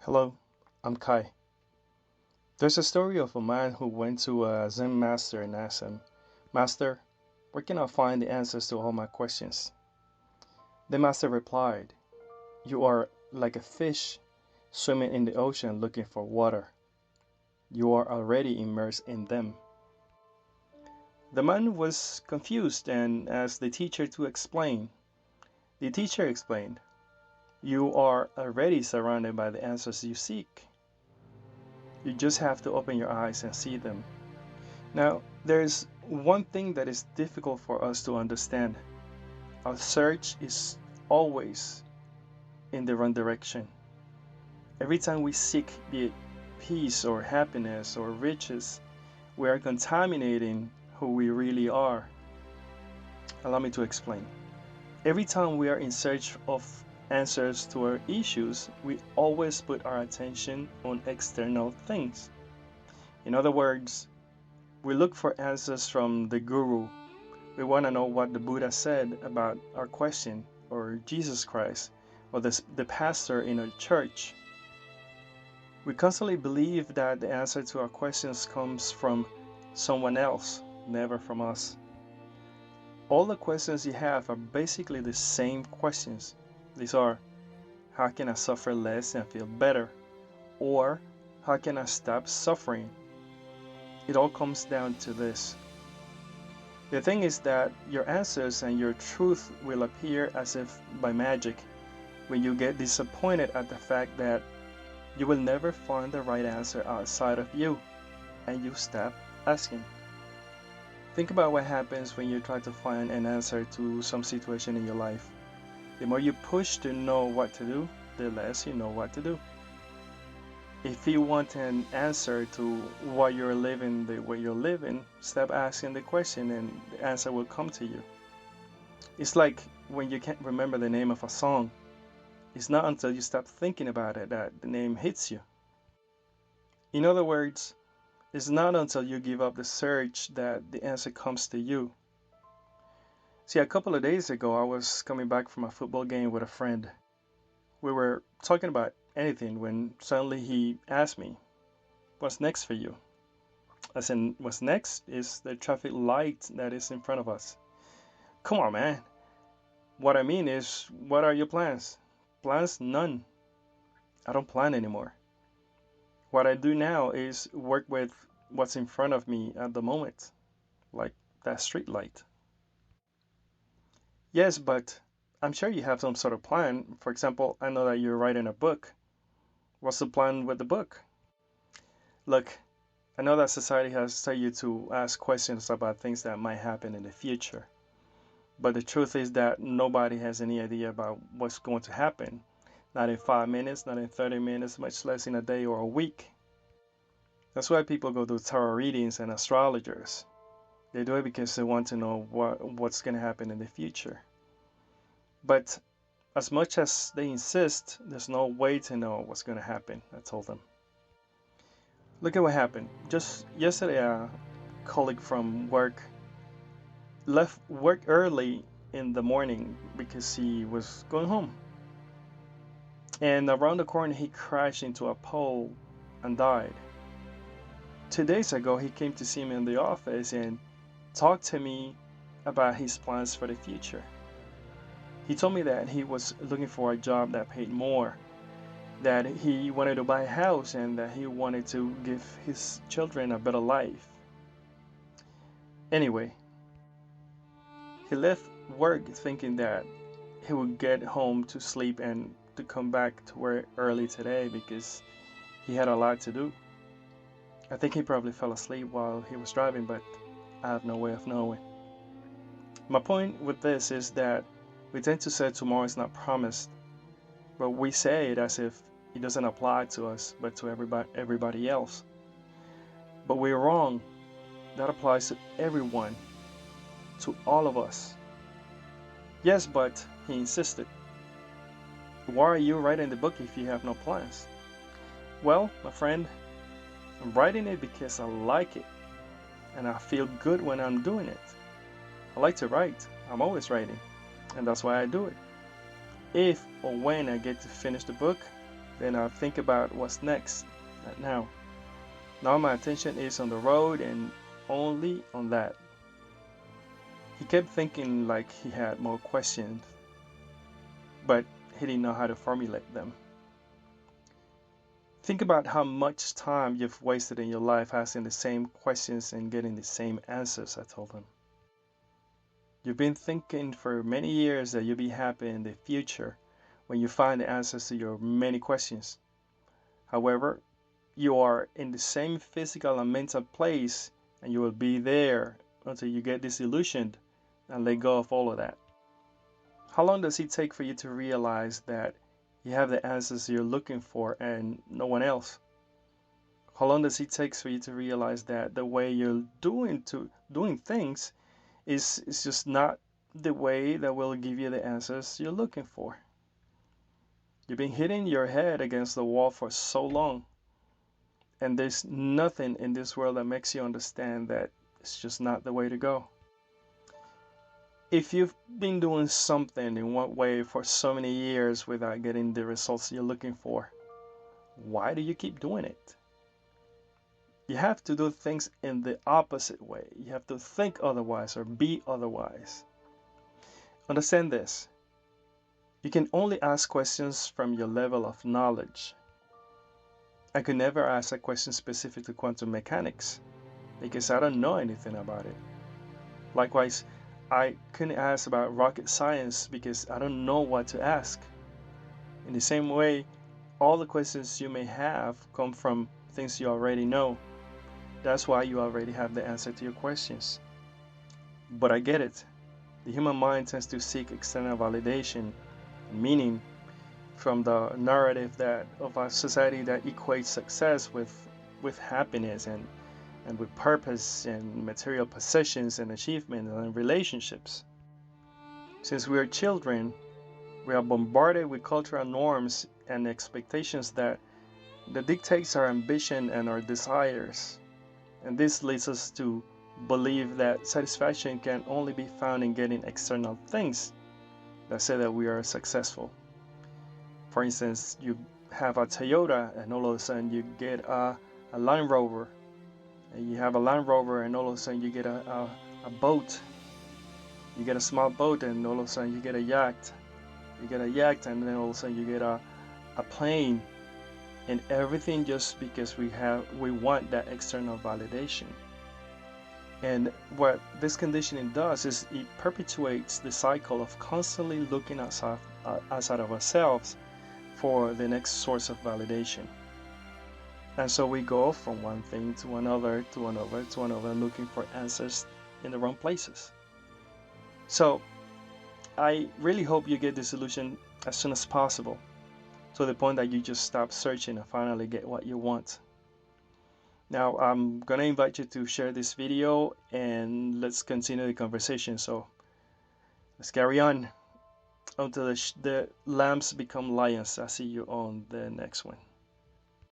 Hello, I'm Kai. There's a story of a man who went to a Zen master and asked him, "Master, where can I find the answers to all my questions?" The master replied, "You are like a fish swimming in the ocean looking for water. You are already immersed in them." The man was confused and asked the teacher to explain. The teacher explained, "You are already surrounded by the answers you seek. You just have to open your eyes and see them." Now, there's one thing that is difficult for us to understand. Our search is always in the wrong direction. Every time we seek, be it peace or happiness or riches, we are contaminating who we really are. Allow me to explain. Every time we are in search of answers to our issues, we always put our attention on external things. In other words, we look for answers from the guru. We want to know what the Buddha said about our question, or Jesus Christ, or the pastor in a church. We constantly believe that the answer to our questions comes from someone else, never from us. All the questions you have are basically the same questions. These are, how can I suffer less and feel better? Or, how can I stop suffering? It all comes down to this. The thing is that your answers and your truth will appear as if by magic when you get disappointed at the fact that you will never find the right answer outside of you and you stop asking. Think about what happens when you try to find an answer to some situation in your life. The more you push to know what to do, the less you know what to do. If you want an answer to why you're living the way you're living, stop asking the question and the answer will come to you. It's like when you can't remember the name of a song. It's not until you stop thinking about it that the name hits you. In other words, it's not until you give up the search that the answer comes to you. See, a couple of days ago, I was coming back from a football game with a friend. We were talking about anything when suddenly he asked me, "What's next for you?" As in, what's next is the traffic light that is in front of us. Come on, man. What I mean is, what are your plans? Plans? None. I don't plan anymore. What I do now is work with what's in front of me at the moment, like that street light. Yes, but I'm sure you have some sort of plan. For example, I know that you're writing a book. What's the plan with the book? Look, I know that society has tell you to ask questions about things that might happen in the future. But the truth is that nobody has any idea about what's going to happen. Not in 5 minutes, not in 30 minutes, much less in a day or a week. That's why people go to tarot readings and astrologers. They do it because they want to know what's going to happen in the future. But as much as they insist, there's no way to know what's going to happen, I told them. Look at what happened. Just yesterday, a colleague from work left work early in the morning because he was going home. And around the corner, he crashed into a pole and died. 2 days ago, he came to see me in the office and talked to me about his plans for the future. He told me that he was looking for a job that paid more, that he wanted to buy a house, and that he wanted to give his children a better life. Anyway, he left work thinking that he would get home to sleep and to come back to work early today because he had a lot to do. I think he probably fell asleep while he was driving, but I have no way of knowing. My point with this is that we tend to say tomorrow is not promised, but we say it as if it doesn't apply to us, but to everybody else. But we're wrong. That applies to everyone, to all of us. Yes, but he insisted. Why are you writing the book if you have no plans? Well, my friend, I'm writing it because I like it, and I feel good when I'm doing it. I like to write. I'm always writing, and that's why I do it. If or when I get to finish the book, Then I think about what's next. Not now. Now my attention is on the road and only on that. He kept thinking like he had more questions, but he didn't know how to formulate them. Think about how much time you've wasted in your life asking the same questions and getting the same answers, I told him. You've been thinking for many years that you'll be happy in the future when you find the answers to your many questions. However, you are in the same physical and mental place, and you will be there until you get disillusioned and let go of all of that. How long does it take for you to realize that you have the answers you're looking for and no one else? How long does it take for you to realize that the way you're doing things is just not the way that will give you the answers you're looking for? You've been hitting your head against the wall for so long, and there's nothing in this world that makes you understand that it's just not the way to go. If you've been doing something in one way for so many years without getting the results you're looking for, why do you keep doing it? You have to do things in the opposite way. You have to think otherwise or be otherwise. Understand this. You can only ask questions from your level of knowledge. I could never ask a question specific to quantum mechanics because I don't know anything about it. Likewise, I couldn't ask about rocket science because I don't know what to ask. In the same way, all the questions you may have come from things you already know. That's why you already have the answer to your questions. But I get it. The human mind tends to seek external validation and meaning from the narrative that of a society that equates success with happiness and with purpose and material possessions and achievement and relationships. Since we are children, we are bombarded with cultural norms and expectations that dictates our ambition and our desires. And this leads us to believe that satisfaction can only be found in getting external things that say that we are successful. For instance, you have a Toyota and all of a sudden you get a Land Rover. And you have a Land Rover and all of a sudden you get a boat. You get a small boat and all of a sudden you get a yacht. You get a yacht and then all of a sudden you get a plane. And everything just because we want that external validation. And what this conditioning does is it perpetuates the cycle of constantly looking outside of ourselves for the next source of validation. And so we go from one thing to another, to another, to another, looking for answers in the wrong places. So I really hope you get this solution as soon as possible, to the point that you just stop searching and finally get what you want. Now I'm gonna invite you to share this video and let's continue the conversation. So let's carry on until the lambs become lions. I'll see you on the next one.